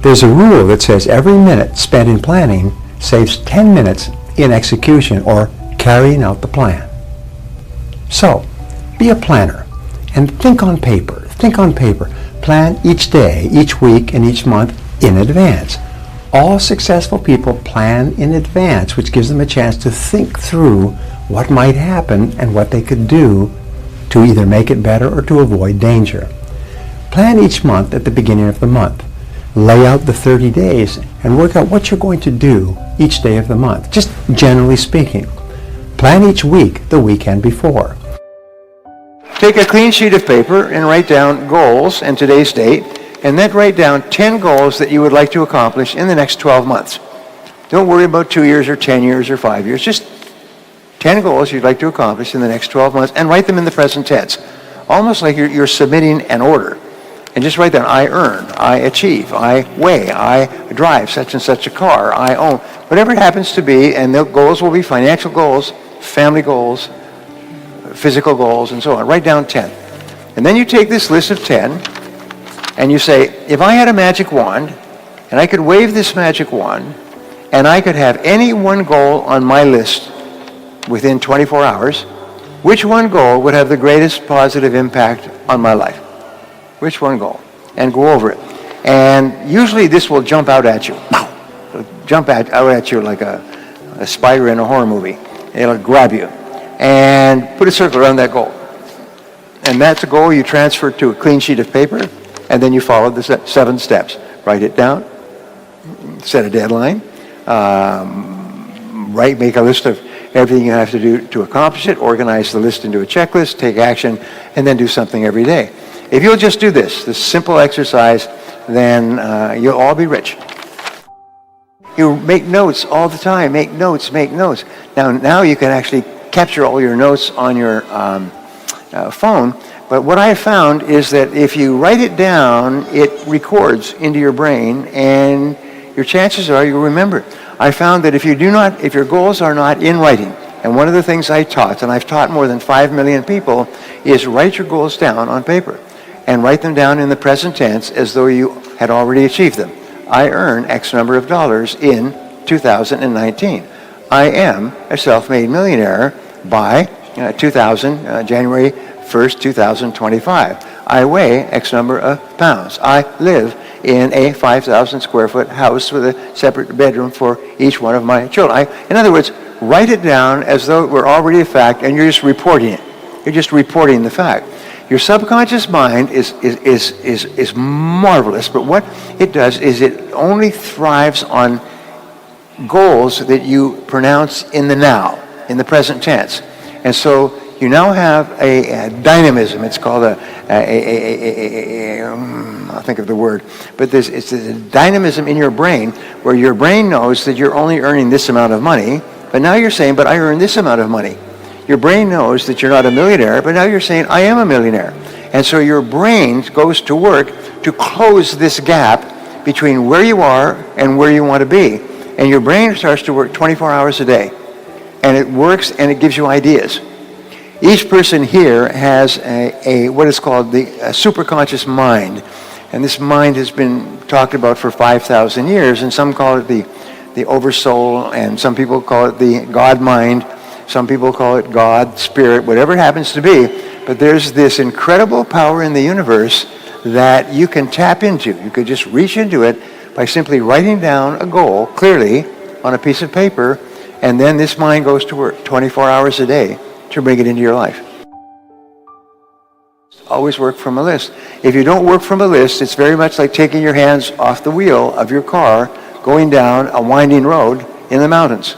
There's a rule that says every minute spent in planning saves 10 minutes in execution or carrying out the plan. So, be a planner and think on paper. Think on paper. Plan each day, each week, and each month in advance. All successful people plan in advance, which gives them a chance to think through what might happen and what they could do to either make it better or to avoid danger. Plan each month at the beginning of the month. Lay out the 30 days and work out what you're going to do each day of the month, just generally speaking. Plan each week the weekend before. Take a clean sheet of paper and write down goals and today's date, and then write down 10 goals that you would like to accomplish in the next 12 months. Don't worry about 2 years or 10 years or 5 years, just 10 goals you'd like to accomplish in the next 12 months, and write them in the present tense, almost like you're submitting an order. And just write down, I earn, I achieve, I weigh, I drive such and such a car, I own, whatever it happens to be, and the goals will be financial goals, family goals, physical goals, and so on. Write down 10. And then you take this list of 10, and you say, if I had a magic wand, and I could wave this magic wand, and I could have any one goal on my list within 24 hours, which one goal would have the greatest positive impact on my life? Which one goal? And go over it. And usually this will jump out at you. It'll jump out at you like a spider in a horror movie. It'll grab you. And put a circle around that goal. And that's a goal you transfer to a clean sheet of paper, and then you follow the 7 steps. Write it down, set a deadline, make a list of everything you have to do to accomplish it, organize the list into a checklist, take action, and then do something every day. If you'll just do this simple exercise, then you'll all be rich. You make notes all the time. Make notes. Now you can actually capture all your notes on your phone. But what I found is that if you write it down, it records into your brain, and your chances are you'll remember it. I found that if your goals are not in writing, and one of the things I taught, and I've taught more than 5 million people, is write your goals down on paper. And write them down in the present tense as though you had already achieved them. I earn X number of dollars in 2019. I am a self-made millionaire by January 1st, 2025. I weigh X number of pounds. I live in a 5,000 square foot house with a separate bedroom for each one of my children. In other words, write it down as though it were already a fact, and you're just reporting it. You're just reporting the fact. Your subconscious mind is marvelous, but what it does is it only thrives on goals that you pronounce in the now, in the present tense. And so you now have a dynamism. It's called I'll think of the word, but it's a dynamism in your brain where your brain knows that you're only earning this amount of money, but now you're saying, but I earn this amount of money. Your brain knows that you're not a millionaire, but now you're saying, I am a millionaire. And so your brain goes to work to close this gap between where you are and where you want to be. And your brain starts to work 24 hours a day. And it works, and it gives you ideas. Each person here has what is called the superconscious mind. And this mind has been talked about for 5,000 years, and some call it the oversoul, and some people call it the God mind. Some people call it God, Spirit, whatever it happens to be. But there's this incredible power in the universe that you can tap into. You could just reach into it by simply writing down a goal clearly on a piece of paper, and then this mind goes to work 24 hours a day to bring it into your life. Always work from a list. If you don't work from a list, it's very much like taking your hands off the wheel of your car going down a winding road in the mountains.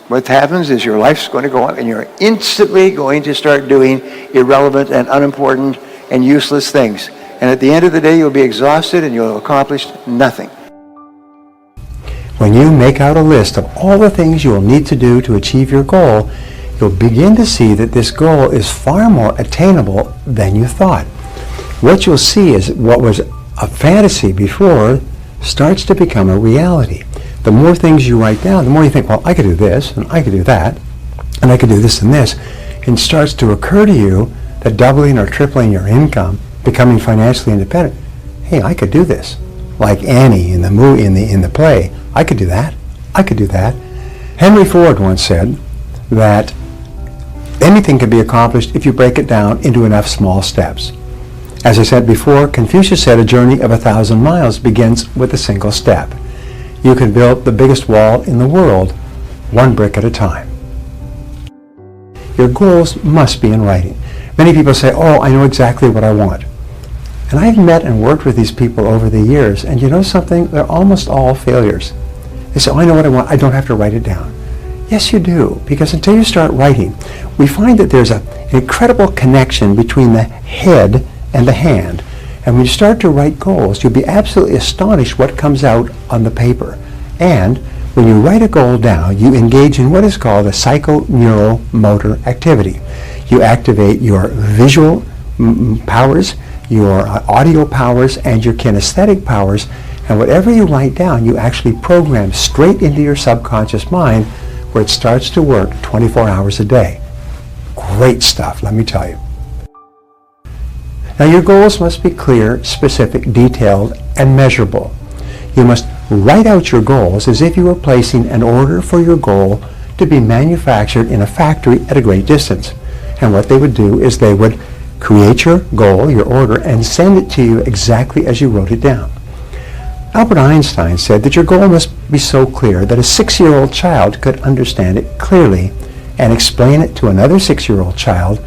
What happens is your life's going to go up, and you're instantly going to start doing irrelevant and unimportant and useless things. And at the end of the day, you'll be exhausted and you'll have accomplished nothing. When you make out a list of all the things you'll need to do to achieve your goal, you'll begin to see that this goal is far more attainable than you thought. What you'll see is what was a fantasy before starts to become a reality. The more things you write down, the more you think, well, I could do this, and I could do that, and I could do this and this. And it starts to occur to you that doubling or tripling your income, becoming financially independent, hey, I could do this. like Annie in the movie, in the play. I could do that. I could do that. Henry Ford once said that anything can be accomplished if you break it down into enough small steps. As I said before, Confucius said a journey of 1,000 miles begins with a single step. You can build the biggest wall in the world, one brick at a time. Your goals must be in writing. Many people say, oh, I know exactly what I want. And I've met and worked with these people over the years, and you know something? They're almost all failures. They say, oh, I know what I want. I don't have to write it down. Yes, you do, because until you start writing, we find that there's an incredible connection between the head and the hand. And when you start to write goals, you'll be absolutely astonished what comes out on the paper. And when you write a goal down, you engage in what is called a psychoneuromotor activity. You activate your visual powers, your audio powers, and your kinesthetic powers. And whatever you write down, you actually program straight into your subconscious mind, where it starts to work 24 hours a day. Great stuff, let me tell you. Now your goals must be clear, specific, detailed, and measurable. You must write out your goals as if you were placing an order for your goal to be manufactured in a factory at a great distance. And what they would do is they would create your goal, your order, and send it to you exactly as you wrote it down. Albert Einstein said that your goal must be so clear that a 6-year-old child could understand it clearly and explain it to another 6-year-old child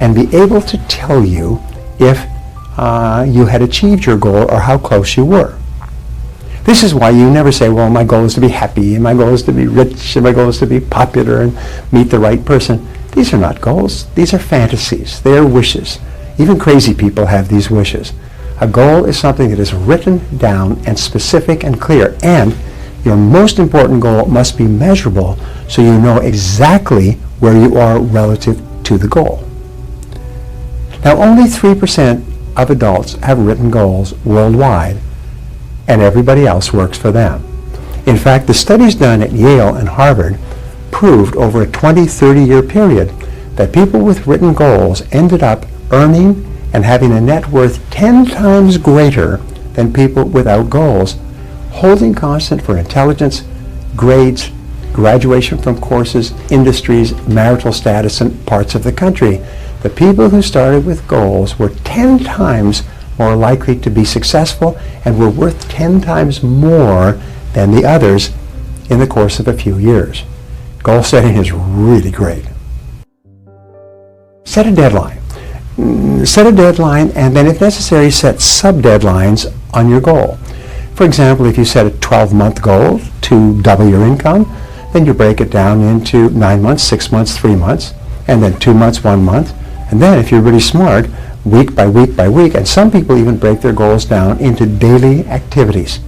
and be able to tell you if you had achieved your goal or how close you were. This is why you never say, well, my goal is to be happy, and my goal is to be rich, and my goal is to be popular and meet the right person. These are not goals. These are fantasies. They are wishes. Even crazy people have these wishes. A goal is something that is written down and specific and clear, and your most important goal must be measurable so you know exactly where you are relative to the goal. Now, only 3% of adults have written goals worldwide, and everybody else works for them. In fact, the studies done at Yale and Harvard proved over a 20-30 year period that people with written goals ended up earning and having a net worth 10 times greater than people without goals, holding constant for intelligence, grades, graduation from courses, industries, marital status, and parts of the country. The people who started with goals were 10 times more likely to be successful and were worth 10 times more than the others in the course of a few years. Goal setting is really great. Set a deadline. Set a deadline, and then if necessary, set sub-deadlines on your goal. For example, if you set a 12-month goal to double your income, then you break it down into 9 months, 6 months, 3 months, and then 2 months, 1 month. And then if you're really smart, week by week by week, and some people even break their goals down into daily activities.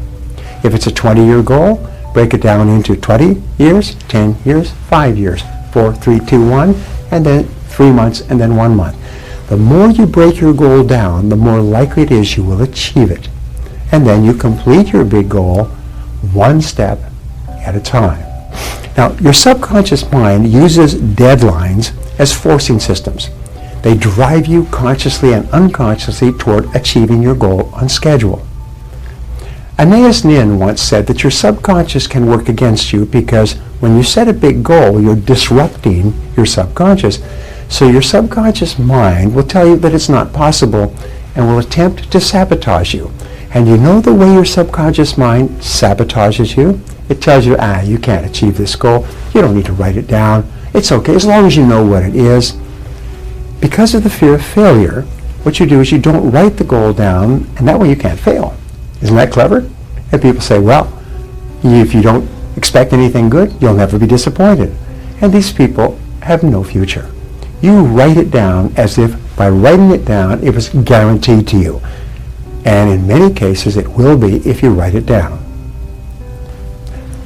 If it's a 20-year goal, break it down into 20 years, 10 years, 5 years, 4, 3, 2, 1, and then 3 months, and then 1 month. The more you break your goal down, the more likely it is you will achieve it. And then you complete your big goal one step at a time. Now, your subconscious mind uses deadlines as forcing systems. They drive you consciously and unconsciously toward achieving your goal on schedule. Anais Nin once said that your subconscious can work against you because when you set a big goal, you're disrupting your subconscious. So your subconscious mind will tell you that it's not possible and will attempt to sabotage you. And you know the way your subconscious mind sabotages you? It tells you, you can't achieve this goal. You don't need to write it down. It's okay as long as you know what it is. Because of the fear of failure, what you do is you don't write the goal down, and that way you can't fail. Isn't that clever? And people say, well, if you don't expect anything good, you'll never be disappointed. And these people have no future. You write it down as if by writing it down, it was guaranteed to you. And in many cases, it will be if you write it down.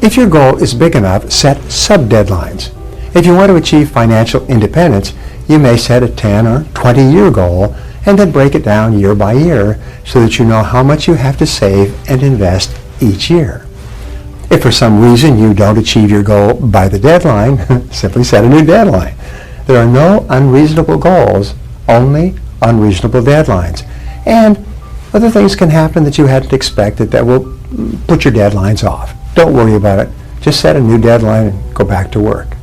If your goal is big enough, set sub-deadlines. If you want to achieve financial independence, you may set a 10 or 20-year goal and then break it down year by year so that you know how much you have to save and invest each year. If for some reason you don't achieve your goal by the deadline, simply set a new deadline. There are no unreasonable goals, only unreasonable deadlines. And Other things can happen that you hadn't expected that will put your deadlines off. Don't worry about it. Just set a new deadline and go back to work.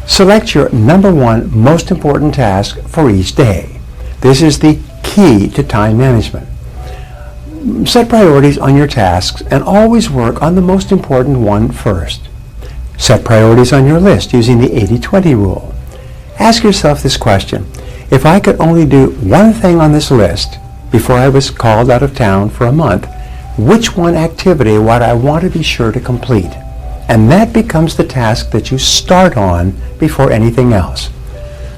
Select your number one most important task for each day. This is the key to time management. Set priorities on your tasks and always work on the most important one first. Set priorities on your list using the 80-20 rule. Ask yourself this question: if I could only do one thing on this list before I was called out of town for a month, which one activity would I want to be sure to complete? And that becomes the task that you start on before anything else.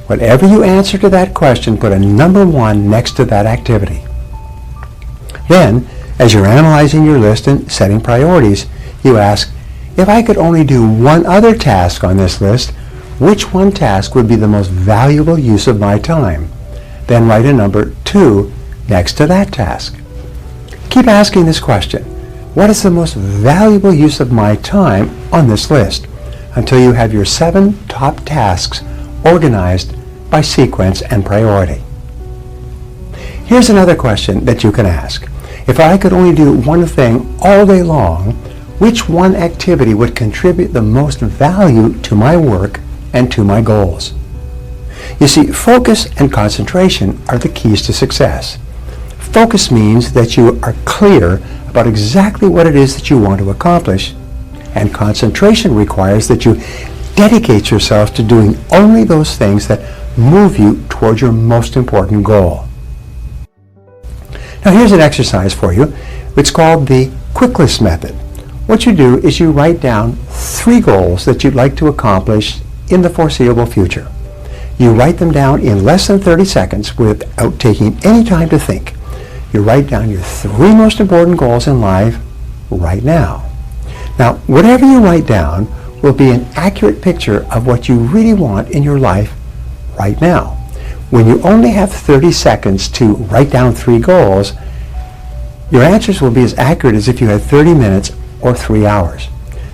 Whatever you answer to that question, put a number one next to that activity. Then, as you're analyzing your list and setting priorities, you ask, if I could only do one other task on this list, which one task would be the most valuable use of my time? Then write a number 2 next to that task. Keep asking this question: what is the most valuable use of my time on this list? Until you have your 7 top tasks organized by sequence and priority. Here's another question that you can ask: if I could only do one thing all day long, which one activity would contribute the most value to my work and to my goals? You see, focus and concentration are the keys to success. Focus means that you are clear about exactly what it is that you want to accomplish, and concentration requires that you dedicate yourself to doing only those things that move you toward your most important goal. Now here's an exercise for you. It's called the quick list method. What you do is you write down 3 goals that you'd like to accomplish in the foreseeable future. You write them down in less than 30 seconds without taking any time to think. You write down your 3 most important goals in life right now. Now, whatever you write down will be an accurate picture of what you really want in your life right now. When you only have 30 seconds to write down 3 goals, your answers will be as accurate as if you had 30 minutes or 3 hours.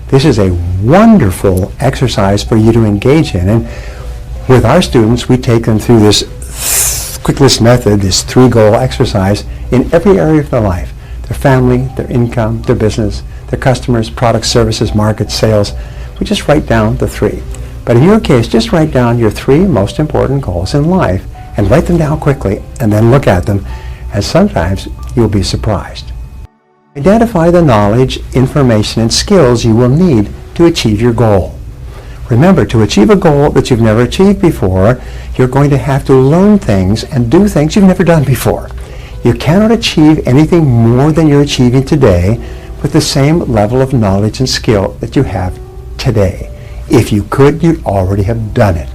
This is a wonderful exercise for you to engage in, and with our students, we take them through this quick list method, this 3-goal exercise in every area of their life: their family, their income, their business, their customers, products, services, markets, sales. We just write down the 3. But in your case, just write down your 3 most important goals in life and write them down quickly and then look at them, and sometimes you'll be surprised. Identify the knowledge, information, and skills you will need to achieve your goal. Remember, to achieve a goal that you've never achieved before, you're going to have to learn things and do things you've never done before. You cannot achieve anything more than you're achieving today with the same level of knowledge and skill that you have today. If you could, you'd already have done it.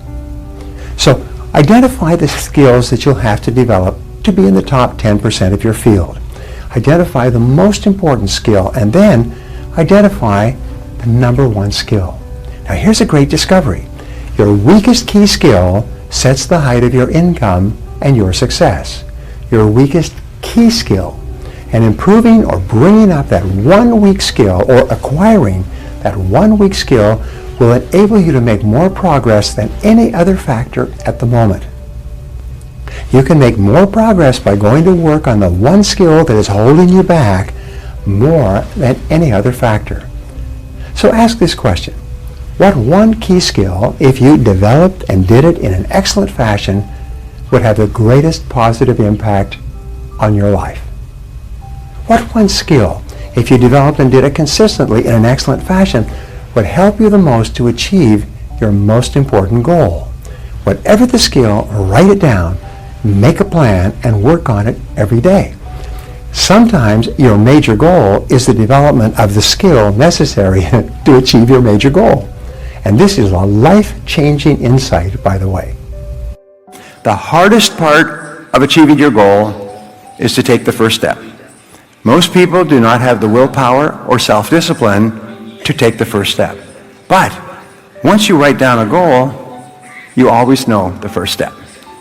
So identify the skills that you'll have to develop to be in the top 10% of your field. Identify the most important skill, and then identify the number 1 skill. Now here's a great discovery. Your weakest key skill sets the height of your income and your success. Your weakest key skill. And improving or bringing up that 1 weak skill, or acquiring that 1 weak skill, will enable you to make more progress than any other factor at the moment. You can make more progress by going to work on the 1 skill that is holding you back more than any other factor. So ask this question: what 1 key skill, if you developed and did it in an excellent fashion, would have the greatest positive impact on your life? What 1 skill, if you developed and did it consistently in an excellent fashion, would help you the most to achieve your most important goal? Whatever the skill, write it down, make a plan, and work on it every day. Sometimes your major goal is the development of the skill necessary to achieve your major goal. And this is a life-changing insight, by the way. The hardest part of achieving your goal is to take the first step. Most people do not have the willpower or self-discipline to take the first step. But once you write down a goal, you always know the first step.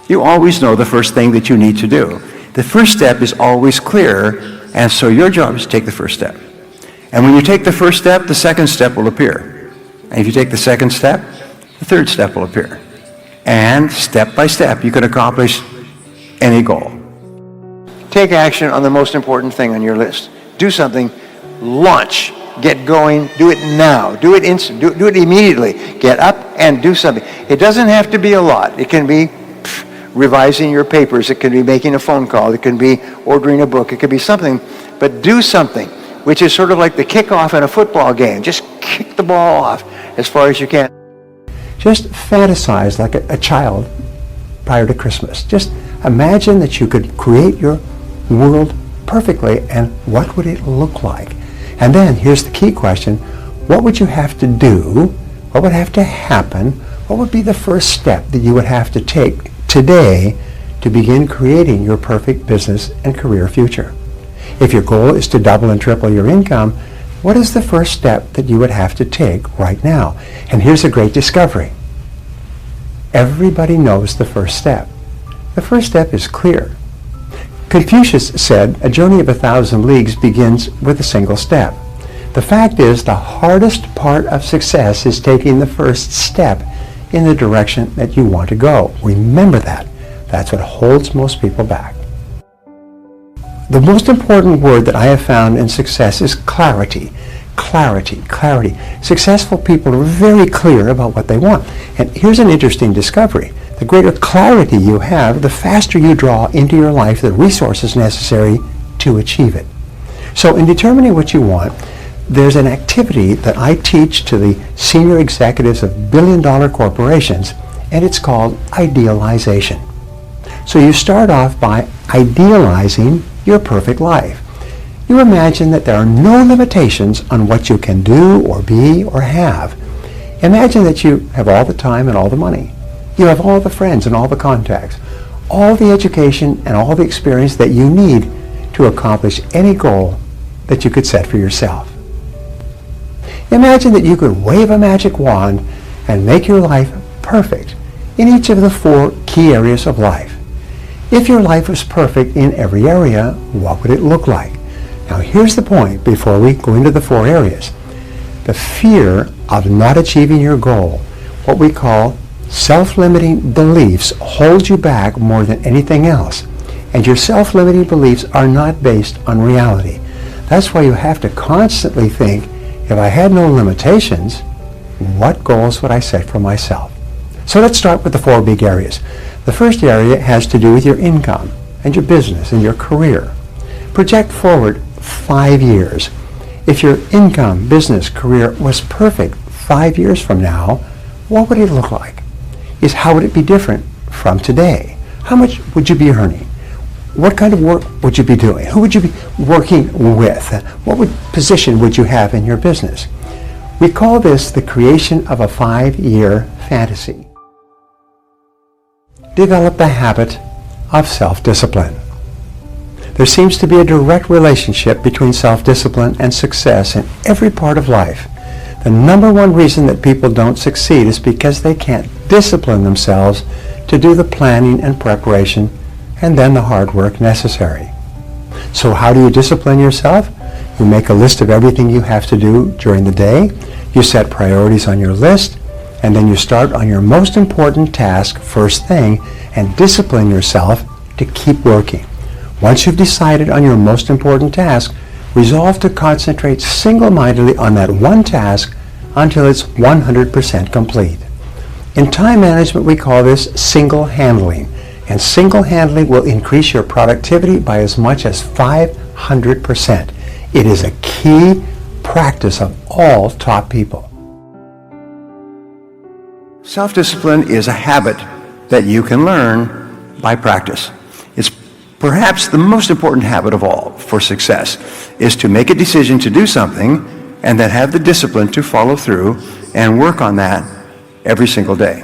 You always know the first thing that you need to do. The first step is always clear, and so your job is to take the first step. And when you take the first step, the second step will appear. And if you take the second step, the third step will appear. And step by step, you can accomplish any goal. take action on the most important thing on your list. Do something, launch, get going, do it now, do it instant, do it immediately. Get up and do something. It doesn't have to be a lot. It can be revising your papers, it can be making a phone call, it can be ordering a book, it could be something, but do something, which is sort of like the kickoff in a football game. Just kick the ball off as far as you can. Just fantasize like a child prior to Christmas. Just imagine that you could create your world perfectly, and what would it look like? And then here's the key question: what would you have to do? What would have to happen? What would be the first step that you would have to take today to begin creating your perfect business and career future? If your goal is to double and triple your income, what is the first step that you would have to take right now? And here's a great discovery. Everybody knows the first step. The first step is clear. Confucius said, a journey of 1,000 leagues begins with a single step. The fact is, the hardest part of success is taking the first step in the direction that you want to go. Remember that. That's what holds most people back. The most important word that I have found in success is clarity. Clarity, clarity. Successful people are very clear about what they want. And here's an interesting discovery. The greater clarity you have, the faster you draw into your life the resources necessary to achieve it. So in determining what you want, there's an activity that I teach to the senior executives of billion-dollar corporations, and it's called idealization. So you start off by idealizing your perfect life. You imagine that there are no limitations on what you can do or be or have. Imagine that you have all the time and all the money. You have all the friends and all the contacts, all the education and all the experience that you need to accomplish any goal that you could set for yourself. Imagine that you could wave a magic wand and make your life perfect in each of the 4 key areas of life. If your life was perfect in every area, what would it look like? Now here's the point before we go into the 4 areas. The fear of not achieving your goal, what we call self-limiting beliefs, holds you back more than anything else. And your self-limiting beliefs are not based on reality. That's why you have to constantly think, if I had no limitations, what goals would I set for myself? So let's start with the 4 big areas. The first area has to do with your income and your business and your career. Project forward 5 years. If your income, business, career was perfect 5 years from now, what would it look like? How would it be different from today? How much would you be earning? What kind of work would you be doing? Who would you be working with? What position would you have in your business? We call this the creation of a 5-year fantasy. Develop the habit of self-discipline. There seems to be a direct relationship between self-discipline and success in every part of life. The number one reason that people don't succeed is because they can't discipline themselves to do the planning and preparation and then the hard work necessary. So how do you discipline yourself? You make a list of everything you have to do during the day. You set priorities on your list, and then you start on your most important task first thing and discipline yourself to keep working. Once you've decided on your most important task, resolve to concentrate single-mindedly on that one task until it's 100% complete. In time management, we call this single-handling, and single-handling will increase your productivity by as much as 500%. It is a key practice of all top people. Self-discipline is a habit that you can learn by practice. It's perhaps the most important habit of all for success, is to make a decision to do something and then have the discipline to follow through and work on that every single day.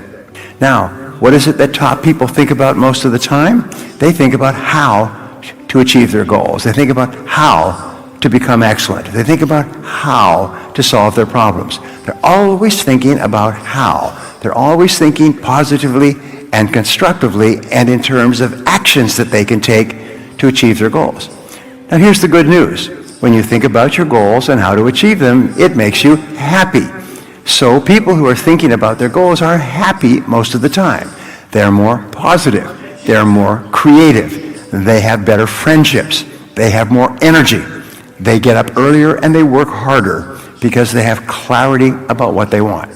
Now, what is it that top people think about most of the time? They think about how to achieve their goals. They think about how to become excellent. They think about how to solve their problems. They're always thinking about how. They're always thinking positively and constructively and in terms of actions that they can take to achieve their goals. Now here's the good news. When you think about your goals and how to achieve them, it makes you happy. So people who are thinking about their goals are happy most of the time. They're more positive. They're more creative. they have better friendships. They have more energy. They get up earlier and they work harder because they have clarity about what they want.